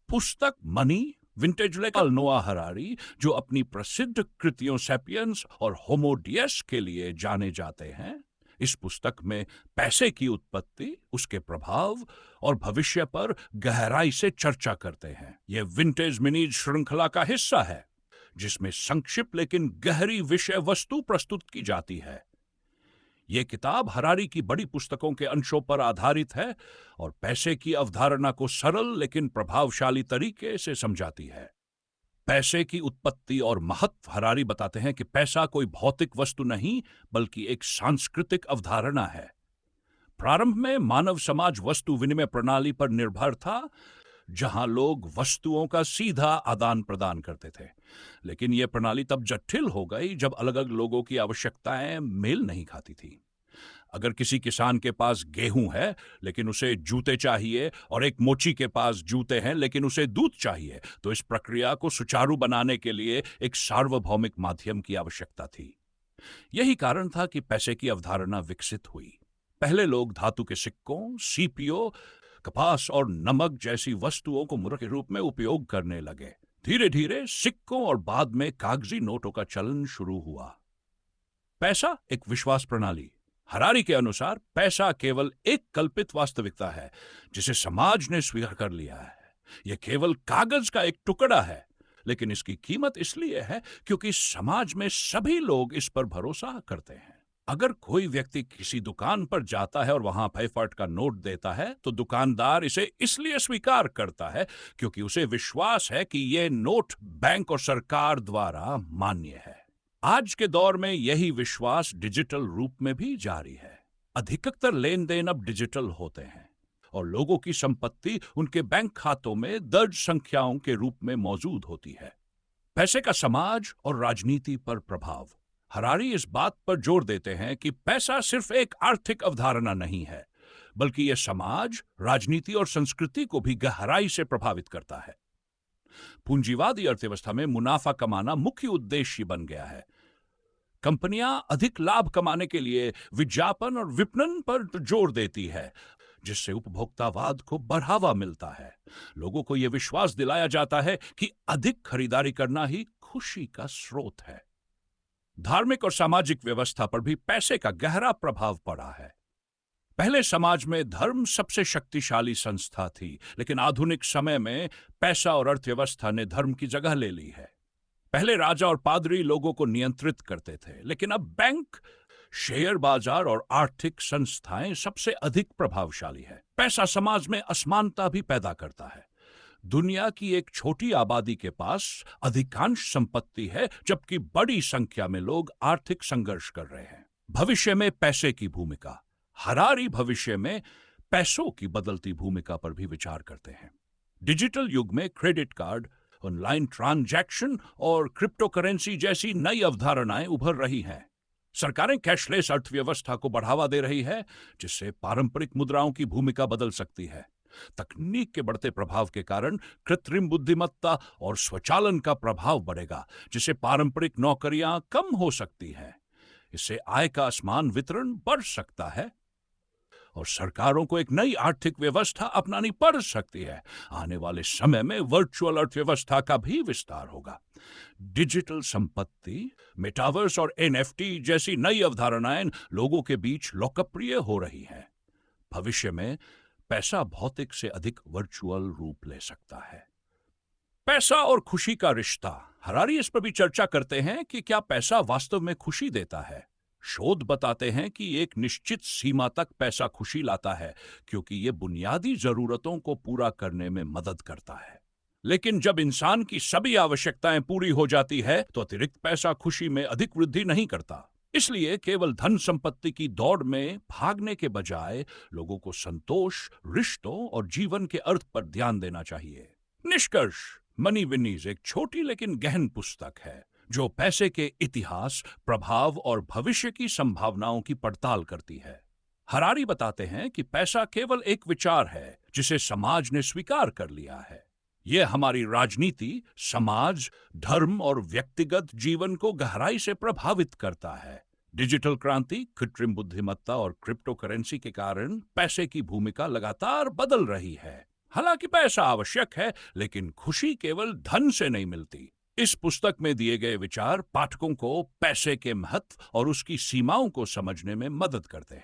पुस्तक money vintage लेकर नोआ हरारी, जो अपनी प्रसिद्ध कृतियों सैपियंस और होमो डियस के लिए जाने जाते हैं, इस पुस्तक में पैसे की उत्पत्ति, उसके प्रभाव और भविष्य पर गहराई से चर्चा करते हैं। यह विंटेज मिनीज श्रृंखला का हिस्सा है, जिसमें संक्षिप्त लेकिन गहरी विषय वस्तु प्रस्तुत की जाती है। यह किताब हरारी की बड़ी पुस्तकों के अंशों पर आधारित है और पैसे की अवधारणा को सरल लेकिन प्रभावशाली तरीके से समझाती है। पैसे की उत्पत्ति और महत्व। हरारी बताते हैं कि पैसा कोई भौतिक वस्तु नहीं, बल्कि एक सांस्कृतिक अवधारणा है। प्रारंभ में मानव समाज वस्तु विनिमय प्रणाली पर निर्भर था, जहां लोग वस्तुओं का सीधा आदान प्रदान करते थे। लेकिन यह प्रणाली तब जटिल हो गई जब अलग अलग लोगों की आवश्यकताएं मेल नहीं खाती थी। अगर किसी किसान के पास गेहूं है लेकिन उसे जूते चाहिए, और एक मोची के पास जूते हैं लेकिन उसे दूध चाहिए, तो इस प्रक्रिया को सुचारू बनाने के लिए एक सार्वभौमिक माध्यम की आवश्यकता थी। यही कारण था कि पैसे की अवधारणा विकसित हुई। पहले लोग धातु के सिक्कों, सीपीओ, कपास और नमक जैसी वस्तुओं को मुद्रा के रूप में उपयोग करने लगे। धीरे धीरे सिक्कों और बाद में कागजी नोटों का चलन शुरू हुआ। पैसा एक विश्वास प्रणाली। हरारी के अनुसार पैसा केवल एक कल्पित वास्तविकता है जिसे समाज ने स्वीकार कर लिया है। यह केवल कागज का एक टुकड़ा है, लेकिन इसकी कीमत इसलिए है क्योंकि समाज में सभी लोग इस पर भरोसा करते हैं। अगर कोई व्यक्ति किसी दुकान पर जाता है और वहां पैफट का नोट देता है, तो दुकानदार इसे इसलिए स्वीकार करता है क्योंकि उसे विश्वास है कि यह नोट बैंक और सरकार द्वारा मान्य है। आज के दौर में यही विश्वास डिजिटल रूप में भी जारी है। अधिकतर लेन देन अब डिजिटल होते हैं और लोगों की संपत्ति उनके बैंक खातों में दर्ज संख्याओं के रूप में मौजूद होती है। पैसे का समाज और राजनीति पर प्रभाव। हरारी इस बात पर जोर देते हैं कि पैसा सिर्फ एक आर्थिक अवधारणा नहीं है, बल्कि यह समाज, राजनीति और संस्कृति को भी गहराई से प्रभावित करता है। पूंजीवादी अर्थव्यवस्था में मुनाफा कमाना मुख्य उद्देश्य बन गया है। कंपनियां अधिक लाभ कमाने के लिए विज्ञापन और विपणन पर जोर देती है, जिससे उपभोक्तावाद को बढ़ावा मिलता है। लोगों को यह विश्वास दिलाया जाता है कि अधिक खरीदारी करना ही खुशी का स्रोत है। धार्मिक और सामाजिक व्यवस्था पर भी पैसे का गहरा प्रभाव पड़ा है। पहले समाज में धर्म सबसे शक्तिशाली संस्था थी, लेकिन आधुनिक समय में पैसा और अर्थव्यवस्था ने धर्म की जगह ले ली है। पहले राजा और पादरी लोगों को नियंत्रित करते थे, लेकिन अब बैंक, शेयर बाजार और आर्थिक संस्थाएं सबसे अधिक प्रभावशाली है। पैसा समाज में असमानता भी पैदा करता है। दुनिया की एक छोटी आबादी के पास अधिकांश संपत्ति है, जबकि बड़ी संख्या में लोग आर्थिक संघर्ष कर रहे हैं। भविष्य में पैसे की भूमिका। हरारी भविष्य में पैसों की बदलती भूमिका पर भी विचार करते हैं। डिजिटल युग में क्रेडिट कार्ड, ऑनलाइन ट्रांजैक्शन और क्रिप्टो करेंसी जैसी नई अवधारणाएं उभर रही हैं। सरकारें कैशलेस अर्थव्यवस्था को बढ़ावा दे रही है, जिससे पारंपरिक मुद्राओं की भूमिका बदल सकती है। तकनीक के बढ़ते प्रभाव के कारण कृत्रिम बुद्धिमत्ता और स्वचालन का प्रभाव बढ़ेगा, जिससे पारंपरिक नौकरियां कम हो सकती हैं। इससे आय का असमान वितरण बढ़ सकता है और सरकारों को एक नई आर्थिक व्यवस्था अपनानी पड़ सकती है। आने वाले समय में वर्चुअल अर्थव्यवस्था का भी विस्तार होगा। डिजिटल संपत्ति, मेटावर्स और एनएफटी जैसी नई अवधारणाएं लोगों के बीच लोकप्रिय हो रही हैं। भविष्य में पैसा भौतिक से अधिक वर्चुअल रूप ले सकता है। पैसा और खुशी का रिश्ता। हरारी इस पर भी चर्चा करते हैं कि क्या पैसा वास्तव में खुशी देता है। शोध बताते हैं कि एक निश्चित सीमा तक पैसा खुशी लाता है, क्योंकि यह बुनियादी जरूरतों को पूरा करने में मदद करता है। लेकिन जब इंसान की सभी आवश्यकताएं पूरी हो जाती है, तो अतिरिक्त पैसा खुशी में अधिक वृद्धि नहीं करता। इसलिए केवल धन संपत्ति की दौड़ में भागने के बजाय लोगों को संतोष, रिश्तों और जीवन के अर्थ पर ध्यान देना चाहिए। निष्कर्ष। मनी विनीज एक छोटी लेकिन गहन पुस्तक है, जो पैसे के इतिहास, प्रभाव और भविष्य की संभावनाओं की पड़ताल करती है। हरारी बताते हैं कि पैसा केवल एक विचार है जिसे समाज ने स्वीकार कर लिया है। यह हमारी राजनीति, समाज, धर्म और व्यक्तिगत जीवन को गहराई से प्रभावित करता है। डिजिटल क्रांति, कृत्रिम बुद्धिमत्ता और क्रिप्टो करेंसी के कारण पैसे की भूमिका लगातार बदल रही है। हालांकि पैसा आवश्यक है, लेकिन खुशी केवल धन से नहीं मिलती। इस पुस्तक में दिए गए विचार पाठकों को पैसे के महत्व और उसकी सीमाओं को समझने में मदद करते हैं।